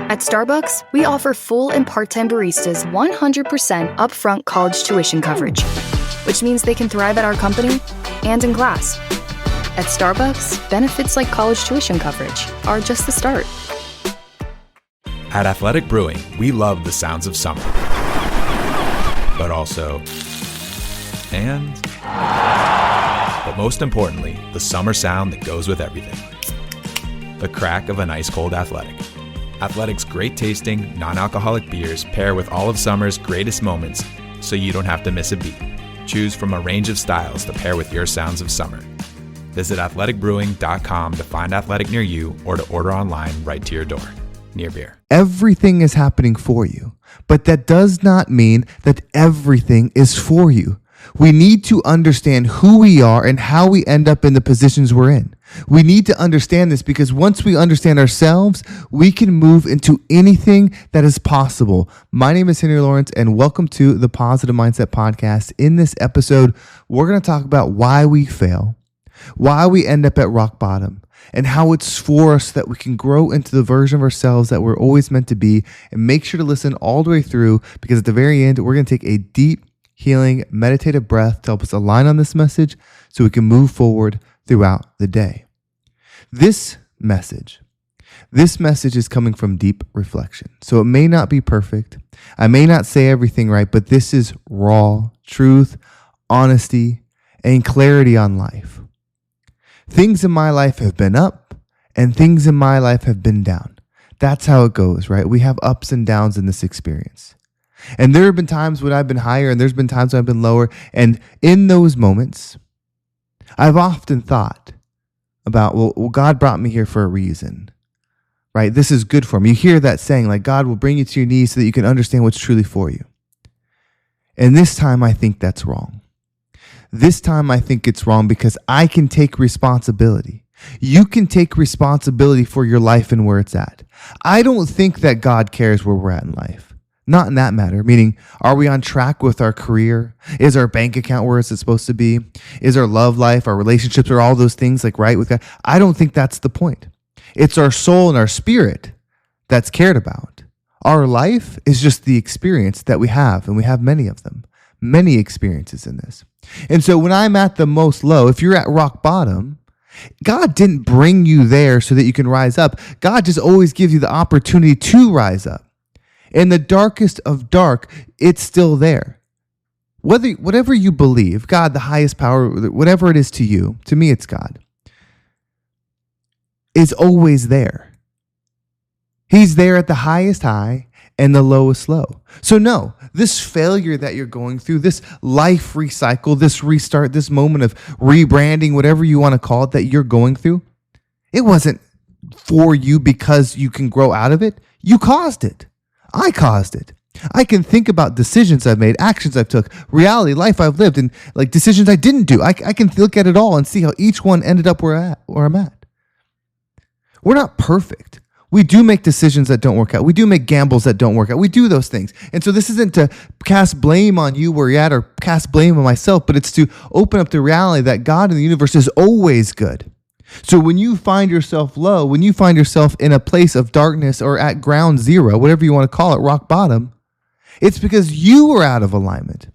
At Starbucks, we offer full and part-time baristas 100% upfront college tuition coverage, which means they can thrive at our company and in class. At Starbucks, benefits like college tuition coverage are just the start. At Athletic Brewing, we love the sounds of summer, but also, but most importantly, the summer sound that goes with everything. The crack of an ice-cold Athletic. Athletic's great tasting, non-alcoholic beers pair with all of summer's greatest moments, so you don't have to miss a beat. Choose from a range of styles to pair with your sounds of summer. Visit athleticbrewing.com to find Athletic near you or to order online right to your door. Near beer. Everything is happening for you, but that does not mean that everything is for you. We need to understand who we are and how we end up in the positions we're in. We need to understand this because once we understand ourselves, we can move into anything that is possible. My name is Henry Lawrence, and welcome to the Positive Mindset Podcast. In this episode, we're going to talk about why we fail, why we end up at rock bottom, and how it's for us that we can grow into the version of ourselves that we're always meant to be. And make sure to listen all the way through, because at the very end, we're going to take a deep, healing, meditative breath to help us align on this message so we can move forward throughout the day. This message is coming from deep reflection. So it may not be perfect. I may not say everything right, but this is raw truth, honesty, and clarity on life. Things in my life have been up and things in my life have been down. That's how it goes, right? We have ups and downs in this experience. And there have been times when I've been higher and there's been times when I've been lower. And in those moments, I've often thought about, well, God brought me here for a reason, right? This is good for me. You hear that saying, like, God will bring you to your knees so that you can understand what's truly for you. And this time I think that's wrong. This time I think it's wrong because I can take responsibility. You can take responsibility for your life and where it's at. I don't think that God cares where we're at in life. Not in that matter, meaning, are we on track with our career? Is our bank account where it's supposed to be? Is our love life, our relationships, are all those things like right with God? I don't think that's the point. It's our soul and our spirit that's cared about. Our life is just the experience that we have, and we have many of them, many experiences in this. And so when I'm at the most low, if you're at rock bottom, God didn't bring you there so that you can rise up. God just always gives you the opportunity to rise up. In the darkest of dark, it's still there. Whatever you believe, God, the highest power, whatever it is to you, to me it's God, is always there. He's there at the highest high and the lowest low. So no, this failure that you're going through, this life recycle, this restart, this moment of rebranding, whatever you want to call it, that you're going through, it wasn't for you because you can grow out of it. You caused it. I caused it. I can think about decisions I've made, actions I've took, reality, life I've lived, and like decisions I didn't do. I can look at it all and see how each one ended up where I'm at. We're not perfect. We do make decisions that don't work out. We do make gambles that don't work out. We do those things. And so this isn't to cast blame on you where you're at or cast blame on myself, but it's to open up the reality that God in the universe is always good. So when you find yourself low, when you find yourself in a place of darkness or at ground zero, whatever you want to call it, rock bottom, it's because you were out of alignment.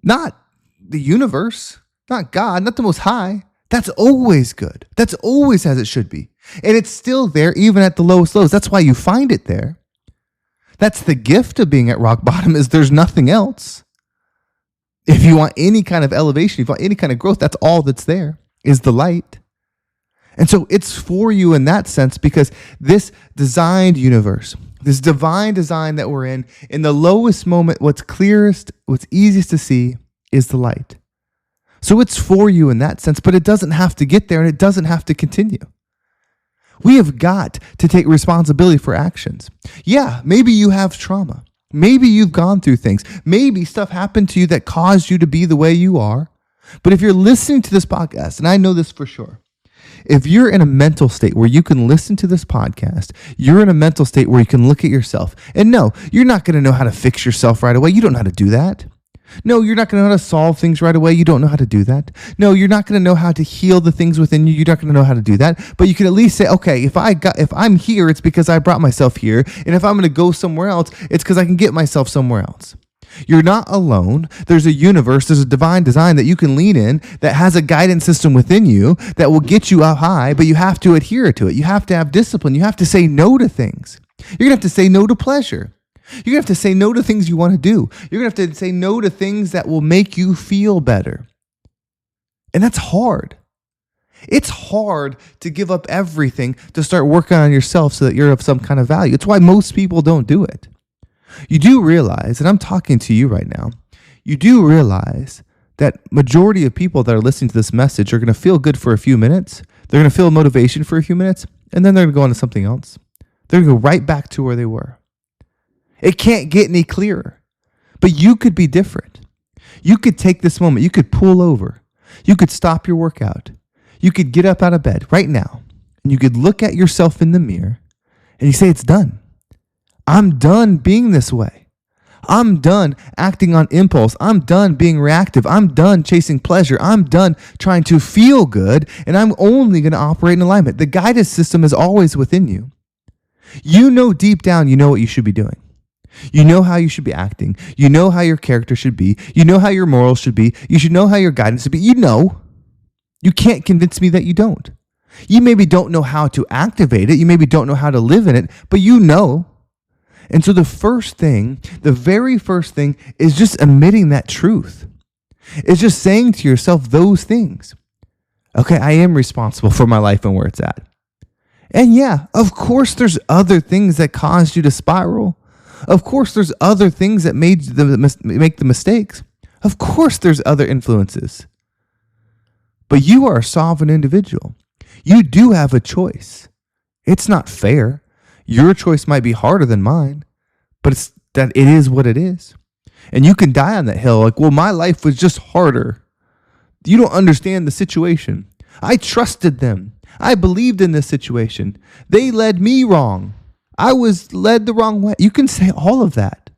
Not the universe, not God, not the Most High. That's always good. That's always as it should be. And it's still there even at the lowest lows. That's why you find it there. That's the gift of being at rock bottom, is there's nothing else. If you want any kind of elevation, if you want any kind of growth, that's all that's there, is the light. And so it's for you in that sense, because this designed universe, this divine design that we're in the lowest moment, what's clearest, what's easiest to see is the light. So it's for you in that sense, but it doesn't have to get there and it doesn't have to continue. We have got to take responsibility for actions. Yeah, maybe you have trauma. Maybe you've gone through things. Maybe stuff happened to you that caused you to be the way you are. But if you're listening to this podcast, and I know this for sure, if you're in a mental state where you can listen to this podcast, you're in a mental state where you can look at yourself. And no, you're not going to know how to fix yourself right away. You don't know how to do that. No, you're not going to know how to solve things right away. You don't know how to do that. No, you're not going to know how to heal the things within you. You're not going to know how to do that. But you can at least say, okay, if I'm here, it's because I brought myself here. And if I'm going to go somewhere else, it's because I can get myself somewhere else. You're not alone. There's a universe, there's a divine design that you can lean in that has a guidance system within you that will get you up high, but you have to adhere to it. You have to have discipline. You have to say no to things. You're going to have to say no to pleasure. You're going to have to say no to things you want to do. You're going to have to say no to things that will make you feel better. And that's hard. It's hard to give up everything to start working on yourself so that you're of some kind of value. It's why most people don't do it. You do realize, and I'm talking to you right now, you do realize that majority of people that are listening to this message are going to feel good for a few minutes. They're going to feel motivation for a few minutes, and then they're going to go on to something else. They're going to go right back to where they were. It can't get any clearer, but you could be different. You could take this moment. You could pull over. You could stop your workout. You could get up out of bed right now, and you could look at yourself in the mirror, and you say, it's done. I'm done being this way. I'm done acting on impulse. I'm done being reactive. I'm done chasing pleasure. I'm done trying to feel good, and I'm only going to operate in alignment. The guidance system is always within you. You know deep down, you know what you should be doing. You know how you should be acting. You know how your character should be. You know how your morals should be. You should know how your guidance should be. You know. You can't convince me that you don't. You maybe don't know how to activate it. You maybe don't know how to live in it, but you know. And so the very first thing is just admitting that truth. It's just saying to yourself those things. Okay, I am responsible for my life and where it's at. And yeah, of course there's other things that caused you to spiral. Of course there's other things that make the mistakes. Of course there's other influences. But you are a sovereign individual. You do have a choice. It's not fair. Your choice might be harder than mine, but it is what it is. And you can die on that hill like, well, my life was just harder. You don't understand the situation. I trusted them. I believed in this situation. They led me wrong. I was led the wrong way. You can say all of that.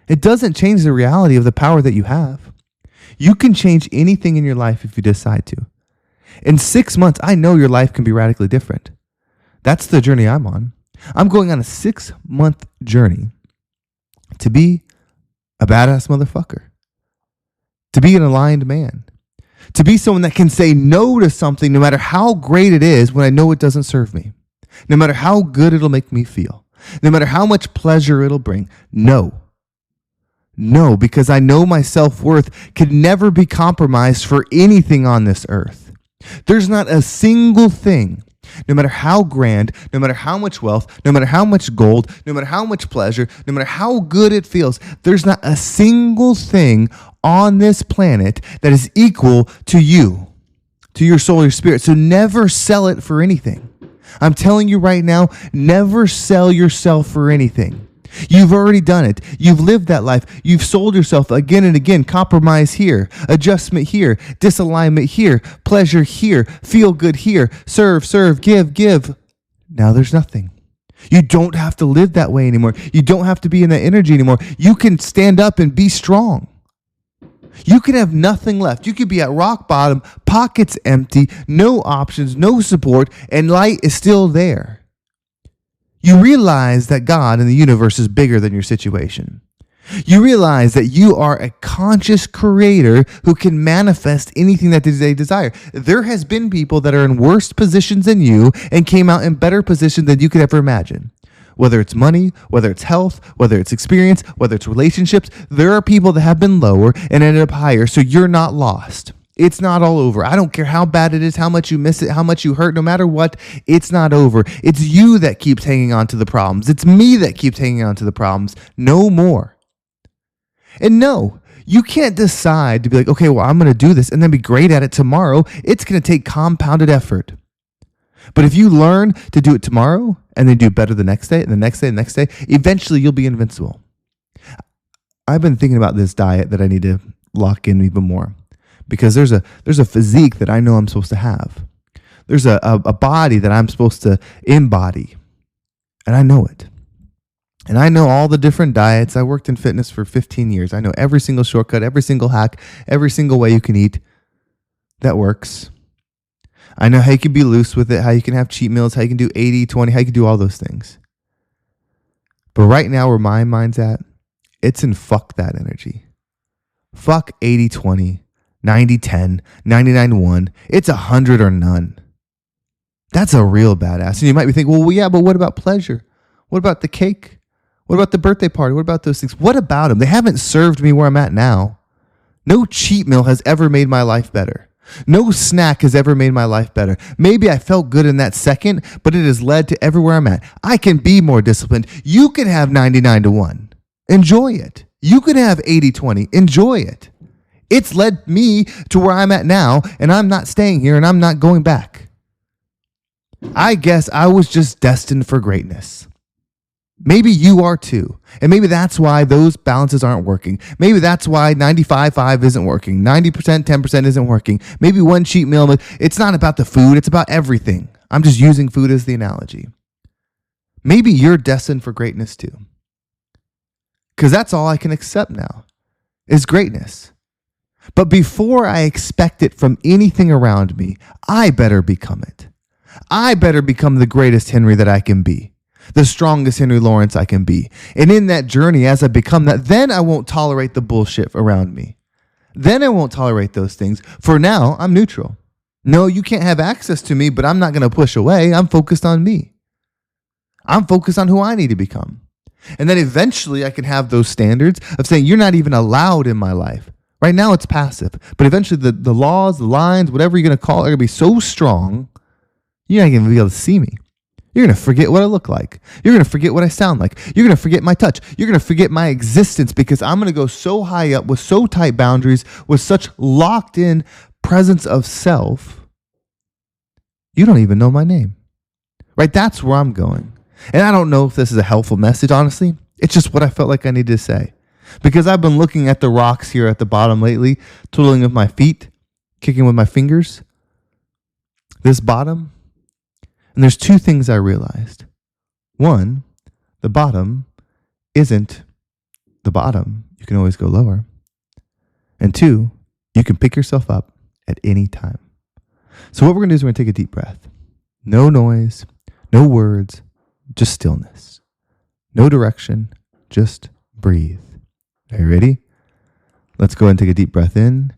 It doesn't change the reality of the power that you have. You can change anything in your life if you decide to. In 6 months, I know your life can be radically different. That's the journey I'm on. I'm going on a 6-month journey to be a badass motherfucker, to be an aligned man, to be someone that can say no to something no matter how great it is when I know it doesn't serve me, no matter how good it'll make me feel, no matter how much pleasure it'll bring. No, because I know my self-worth can never be compromised for anything on this earth. There's not a single thing, no matter how grand, no matter how much wealth, no matter how much gold, no matter how much pleasure, no matter how good it feels, there's not a single thing on this planet that is equal to you, to your soul, your spirit. So never sell it for anything. I'm telling you right now, never sell yourself for anything. You've already done it. You've lived that life. You've sold yourself again and again. Compromise here, adjustment here, disalignment here, pleasure here, feel good here, serve, give. Now there's nothing. You don't have to live that way anymore. You don't have to be in that energy anymore. You can stand up and be strong. You can have nothing left. You could be at rock bottom, pockets empty, no options, no support, and light is still there. You realize that God and the universe is bigger than your situation. You realize that you are a conscious creator who can manifest anything that they desire. There has been people that are in worse positions than you and came out in better positions than you could ever imagine. Whether it's money, whether it's health, whether it's experience, whether it's relationships, there are people that have been lower and ended up higher, so you're not lost. It's not all over. I don't care how bad it is, how much you miss it, how much you hurt, no matter what, it's not over. It's you that keeps hanging on to the problems. It's me that keeps hanging on to the problems. No more. And no, you can't decide to be like, okay, well, I'm going to do this and then be great at it tomorrow. It's going to take compounded effort. But if you learn to do it tomorrow and then do better the next day and the next day and the next day, eventually you'll be invincible. I've been thinking about this diet that I need to lock in even more. Because there's a physique that I know I'm supposed to have. There's a body that I'm supposed to embody. And I know it. And I know all the different diets. I worked in fitness for 15 years. I know every single shortcut, every single hack, every single way you can eat that works. I know how you can be loose with it, how you can have cheat meals, how you can do 80-20, how you can do all those things. But right now where my mind's at, it's in fuck that energy. Fuck 80-20, 90-10, 99-1. It's 100 or none. That's a real badass. And you might be thinking, well, yeah, but what about pleasure? What about the cake? What about the birthday party? What about those things? What about them? They haven't served me where I'm at now. No cheat meal has ever made my life better. No snack has ever made my life better. Maybe I felt good in that second, but it has led to everywhere I'm at. I can be more disciplined. You can have 99-1. Enjoy it. You can have 80-20. Enjoy it. It's led me to where I'm at now, and I'm not staying here, and I'm not going back. I guess I was just destined for greatness. Maybe you are too. And maybe that's why those balances aren't working. Maybe that's why 95-5 isn't working. 90%, 10% isn't working. Maybe one cheat meal, but it's not about the food. It's about everything. I'm just using food as the analogy. Maybe you're destined for greatness too. Because that's all I can accept now is greatness. But before I expect it from anything around me, I better become it. I better become the greatest Henry that I can be. The strongest Henry Lawrence I can be. And in that journey, as I become that, then I won't tolerate the bullshit around me. Then I won't tolerate those things. For now, I'm neutral. No, you can't have access to me, but I'm not going to push away. I'm focused on me. I'm focused on who I need to become. And then eventually I can have those standards of saying, you're not even allowed in my life. Right now it's passive. But eventually the laws, the lines, whatever you're going to call it, are going to be so strong, you're not going to be able to see me. You're going to forget what I look like. You're going to forget what I sound like. You're going to forget my touch. You're going to forget my existence because I'm going to go so high up with so tight boundaries, with such locked in presence of self, you don't even know my name. Right? That's where I'm going. And I don't know if this is a helpful message, honestly. It's just what I felt like I needed to say. Because I've been looking at the rocks here at the bottom lately, twiddling with my feet, kicking with my fingers. This bottom. And there's two things I realized. One, the bottom isn't the bottom. You can always go lower. And two, you can pick yourself up at any time. So what we're going to do is we're going to take a deep breath. No noise, no words, just stillness. No direction, just breathe. Are you ready? Let's go ahead and take a deep breath in.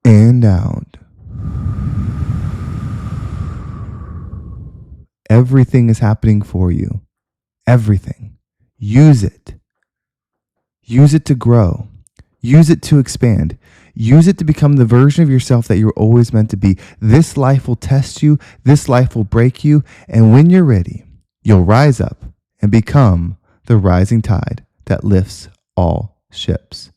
And out. Everything is happening for you. Everything. Use it. Use it to grow. Use it to expand. Use it to become the version of yourself that you're always meant to be. This life will test you. This life will break you. And when you're ready, you'll rise up and become the rising tide that lifts all ships.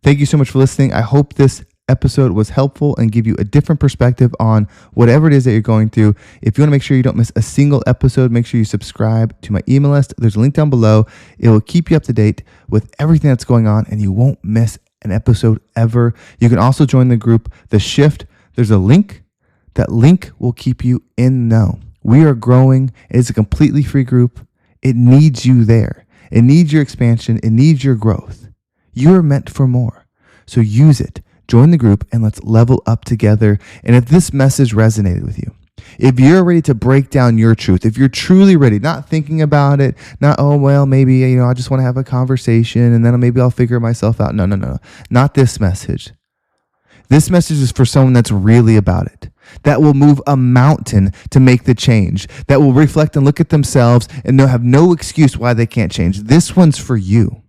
Thank you so much for listening. I hope this episode was helpful and give you a different perspective on whatever it is that you're going through. If you want to make sure you don't miss a single episode, make sure you subscribe to my email list. There's a link down below. It will keep you up to date with everything that's going on and you won't miss an episode ever. You can also join the group, The Shift. There's a link. That link will keep you in know. We are growing. It's a completely free group. It needs you there. It needs your expansion. It needs your growth. You are meant for more. So use it. Join the group and let's level up together. And if this message resonated with you, if you're ready to break down your truth, if you're truly ready, not thinking about it, not, oh, well, maybe, I just want to have a conversation and then maybe I'll figure myself out. No. Not this message. This message is for someone that's really about it, that will move a mountain to make the change, that will reflect and look at themselves and have no excuse why they can't change. This one's for you.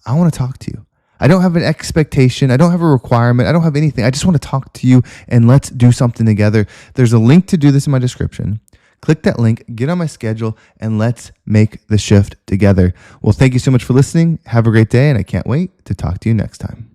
I want to talk to you. I don't have an expectation. I don't have a requirement. I don't have anything. I just want to talk to you and let's do something together. There's a link to do this in my description. Click that link, get on my schedule, and let's make the shift together. Well, thank you so much for listening. Have a great day, and I can't wait to talk to you next time.